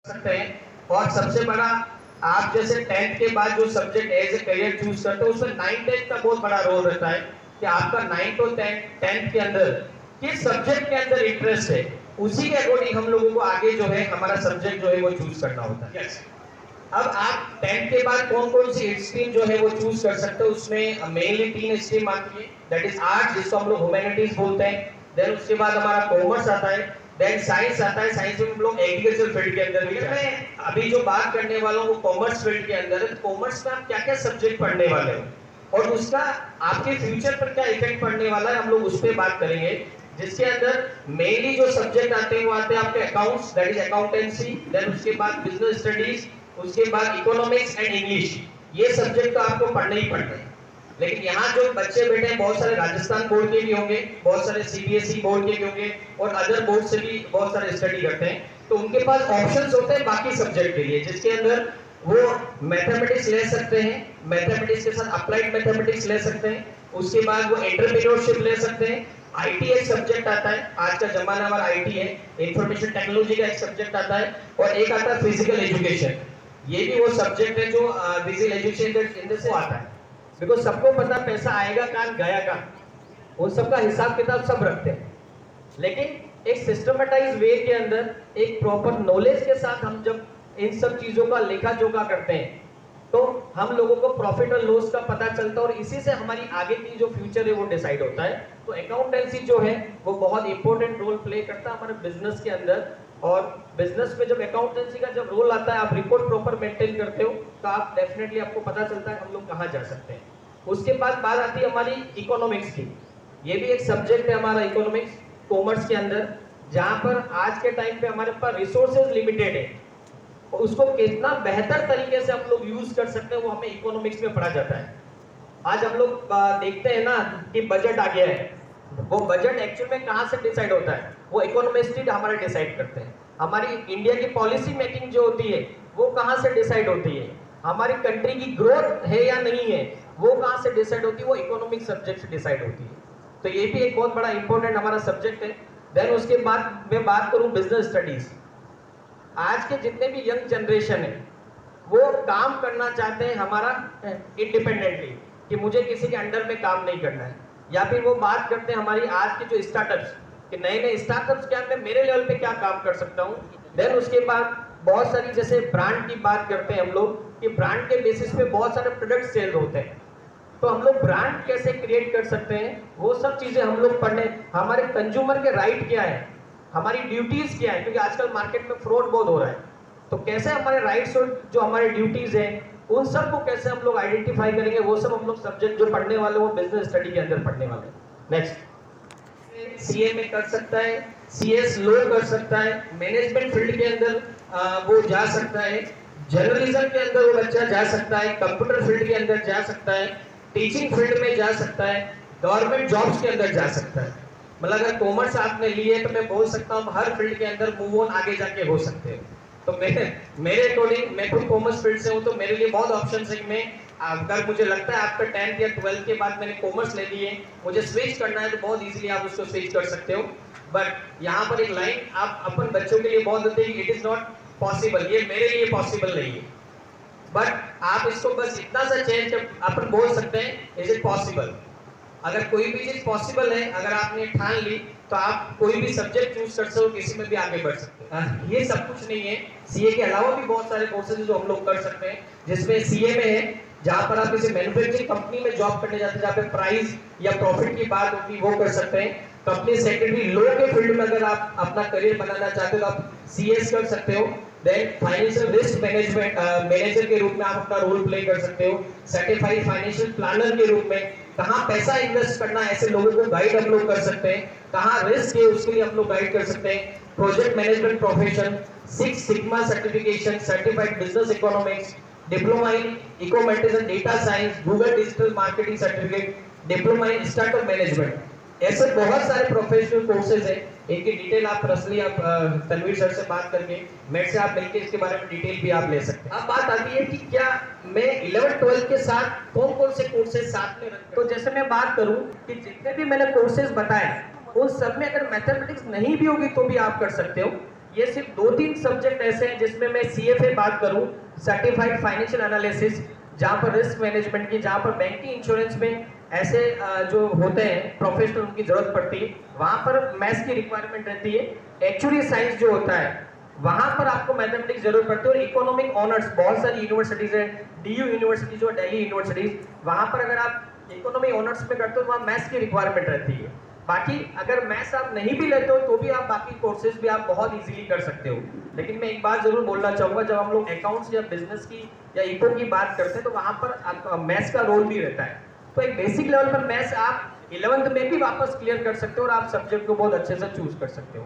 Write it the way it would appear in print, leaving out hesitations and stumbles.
सकते हैं। और सबसे बड़ा, आप जैसे 10th के बाद जो subject as a career choose करते हो उसमें 9 10 का बहुत बड़ा रोल रहता है कि आपका 9 to 10th के अंदर किस सब्जेक्ट के अंदर इंटरेस्ट है, उसी के अकॉर्डिंग हम लोगों को आगे जो है हमारा सब्जेक्ट जो है वो चूज करना होता है। yes. अब आप 10th के बाद कौन कौन सी स्ट्रीम जो है वो चूज कर सकते हो, उसमें मेनली 3 स्ट्रीम आती है, दैट इज आर्ट जिसको हम लोग ह्यूमैनिटीज बोलते हैं, देन उसके बाद हमारा कॉमर्स आता है, देन साइंस आता है, साइंस में हम लोग एग्रीकल्चर फील्ड के अंदर भी मैं अभी जो बात करने वाला हूँ वो कॉमर्स फील्ड के अंदर है। कॉमर्स में आप क्या क्या सब्जेक्ट पढ़ने वाले हो और उसका आपके फ्यूचर पर क्या इफेक्ट पड़ने वाला है, हम लोग उस पर बात करेंगे। जिसके अंदर मेनली जो सब्जेक्ट आते हैं वो आते हैं आपके accounts, that is accountancy, then उसके बाद बिजनेस स्टडीज, उसके बाद इकोनॉमिक्स एंड इंग्लिश। ये सब्जेक्ट तो आपको पढ़ने ही पढ़ने हैं। लेकिन यहाँ जो बच्चे बैठे हैं बहुत सारे राजस्थान बोर्ड के भी होंगे, बहुत सारे सीबीएसई बोर्ड के भी होंगे और अदर बोर्ड से भी बहुत सारे स्टडी करते हैं, तो उनके पास ऑप्शंस होते हैं बाकी सब्जेक्ट के लिए, जिसके अंदर वो मैथमेटिक्स ले सकते हैं, मैथमेटिक्स के साथ अप्लाइड मैथमेटिक्स ले सकते हैं, उसके बाद वो एंटरप्रेन्योरशिप ले सकते हैं, आईटी एक सब्जेक्ट आता है, आज का जमाना हमारा आईटी है, इंफॉर्मेशन टेक्नोलॉजी का एक सब्जेक्ट आता है, और एक आता है फिजिकल एजुकेशन। ये भी वो सब्जेक्ट है जो फिजिकल एजुकेशन से आता है, बिकॉज सबको पता पैसा आएगा कहाँ गया कहाँ, उन सबका हिसाब किताब सब रखते हैं। लेकिन एक सिस्टमेटाइज वे के अंदर एक प्रॉपर नॉलेज के साथ हम जब इन सब चीजों का लेखा जोखा करते हैं तो हम लोगों को प्रॉफिट और लॉस का पता चलता है और इसी से हमारी आगे की जो फ्यूचर है वो डिसाइड होता है। तो अकाउंटेंसी जो है वो बहुत इंपॉर्टेंट रोल प्ले करता है हमारे बिजनेस के अंदर। और बिजनेस में जब अकाउंटेंसी का जब रोल आता है, आप रिपोर्ट प्रॉपर मेंटेन करते हो तो आप डेफिनेटली आपको पता चलता है हम लोग कहाँ जा सकते हैं। उसके बाद बात आती है हमारी इकोनॉमिक्स की। ये भी एक सब्जेक्ट है हमारा इकोनॉमिक्स कॉमर्स के अंदर, जहाँ पर आज के टाइम पे हमारे पास रिसोर्सेज लिमिटेड है और उसको कितना बेहतर तरीके से हम लोग यूज कर सकते हैं वो हमें इकोनॉमिक्स में पढ़ा जाता है। आज हम लोग देखते हैं ना कि बजट आ गया है, वो बजट एक्चुअल में कहाँ से डिसाइड होता है, वो इकोनॉमिस्ट हमारे डिसाइड करते हैं। हमारी इंडिया की पॉलिसी मेकिंग जो होती है वो कहाँ से डिसाइड होती है, हमारी कंट्री की ग्रोथ है या नहीं है वो कहाँ से डिसाइड होती है, वो इकोनॉमिक सब्जेक्ट से डिसाइड होती है। तो ये भी एक बहुत बड़ा इंपॉर्टेंट हमारा सब्जेक्ट है। देन उसके बाद मैं बात करूं बिजनेस स्टडीज। आज के जितने भी यंग जनरेशन है वो काम करना चाहते हैं हमारा इंडिपेंडेंटली, कि मुझे किसी के अंडर में काम नहीं करना है, या फिर वो बात करते हैं हमारी आज के जो स्टार्टअप्स कि नए नए स्टार्टअप्स क्या मैं मेरे लेवल पे क्या काम कर सकता हूँ। देन उसके बाद बहुत सारी जैसे ब्रांड की बात करते हैं हम लोग कि ब्रांड के बेसिस पे बहुत सारे प्रोडक्ट सेल होते हैं, तो हम लोग ब्रांड कैसे क्रिएट कर सकते हैं वो सब चीजें हम लोग पढ़ने। हमारे कंज्यूमर के राइट क्या है, हमारी ड्यूटीज क्या है, क्योंकि आजकल मार्केट में फ्रॉड बहुत हो रहा है, तो कैसे हमारे राइट्स और जो हमारे ड्यूटीज हैं उन सब को कैसे हम लोग आइडेंटिफाई करेंगे, वो सब हम लोग सब्जेक्ट जो पढ़ने वाले वो बिजनेस स्टडी के अंदर पढ़ने वाले। नेक्स्ट, सीए में कर सकता है, सीएस लॉ कर सकता है, मैनेजमेंट फील्ड के अंदर वो जा सकता है, जर्नलिज्म के अंदर वो बच्चा जा सकता है, कंप्यूटर फील्ड के अंदर जा सकता है, टीचिंग फील्ड में जा सकता है, गवर्नमेंट जॉब्स के अंदर जा सकता है। मतलब अगर कॉमर्स आपने लिए तो मैं बोल सकता हूँ हर फील्ड के अंदर मूव ऑन आगे जाके हो सकते हैं। तो मेरे अकॉर्डिंग मैं खुद कॉमर्स फील्ड से हूँ तो मेरे लिए बहुत ऑप्शन है। मैं अगर मुझे लगता है आपका 10th या 12th के बाद मैंने कॉमर्स ले लिए, मुझे स्विच करना है तो बहुत इजीली आप उसको स्विच कर सकते हो। बट यहाँ पर एक लाइन आप अपन बच्चों के लिए बहुत होती है, इट इज नॉट पॉसिबल, ये मेरे लिए पॉसिबल नहीं है। बट आप इसको बस इतना सा चेंज अपन बोल सकते हैं इज इट पॉसिबल। अगर कोई भी चीज पॉसिबल है, अगर आपने ठान ली तो आप कोई भी सब्जेक्ट चूज कर सकते हो, किसी में भी आगे बढ़ सकते हैं। ये सब कुछ नहीं है, सीए के अलावा भी बहुत सारे कोर्सेज जो हम लोग कर सकते हैं, जिसमें सीए में है जहां पर आप किसी मैन्युफैक्चरिंग कंपनी में जॉब करने जाते हैं जहाँ पे प्राइस या प्रॉफिट की बात होगी वो कर सकते हैं। कंपनी सेक्रेटरी लॉ के फील्ड में अगर आप अपना करियर बनाना चाहते हो तो आप सीएस कर सकते हो। Then financial risk management manager के रूप में आप अपना रोल प्ले कर सकते हो। सर्टिफाइड फाइनेंशियल प्लानर के रूप में कहाँ पैसा इन्वेस्ट करना है ऐसे लोगों को गाइड हम लोग कर सकते हैं, कहाँ रिस्क है उसके लिए हम लोग गाइड कर सकते हैं। Project management profession, 6 sigma certification, certified business economics, diploma in econometrics and data science, Google digital marketing certificate, diploma in startup management, ऐसे बहुत सारे प्रोफेशनल कोर्सेज हैं। इनकी डिटेल आप पर्सनली आप तनवीर सर से बात करके मेरे से आप मिलकर इसके बारे में डिटेल भी आप ले सकते हैं। अब बात आती है कि क्या मैं 11th 12th के साथ कौन कौन से कोर्सेज साथ में रखूं। तो जैसे मैं बात करूं कि जितने भी मैंने कोर्सेज बताए उन सब में अगर मैथमेटिक्स नहीं भी होगी तो भी आप कर सकते हो। ये सिर्फ 2-3 सब्जेक्ट ऐसे हैं जिसमें मैं CFA बात करूं, सर्टिफाइड फाइनेंशियल एनालिसिस, जहां पर रिस्क मैनेजमेंट की, जहां पर बैंकिंग इंश्योरेंस में ऐसे जो होते हैं प्रोफेशनल उनकी जरूरत पड़ती है, वहां पर मैथ्स की रिक्वायरमेंट रहती है। एक्चुअली साइंस जो होता है वहां पर आपको मैथमेटिक्स जरूरत पड़ती है। और इकोनॉमिक ऑनर्स बहुत सारी यूनिवर्सिटीज है, DU यूनिवर्सिटी जो दिल्ली यूनिवर्सिटीज, वहां पर अगर आप इकोनॉमी ऑनर्स में करते हो तो वहां मैथ्स की रिक्वायरमेंट रहती है। बाकी अगर मैथ्स आप नहीं भी लेते हो तो भी आप बाकी कोर्सेज भी आप बहुत इजीली कर सकते हो। लेकिन मैं एक बात जरूर बोलना चाहूंगा, जब हम लोग अकाउंट्स या बिजनेस की या इको की बात करते हैं तो वहां पर मैथ्स का रोल भी रहता है। तो एक बेसिक लेवल पर मैथ्स आप 11th में भी वापस क्लियर कर सकते हो और आप सब्जेक्ट को बहुत अच्छे से चूज कर सकते हो।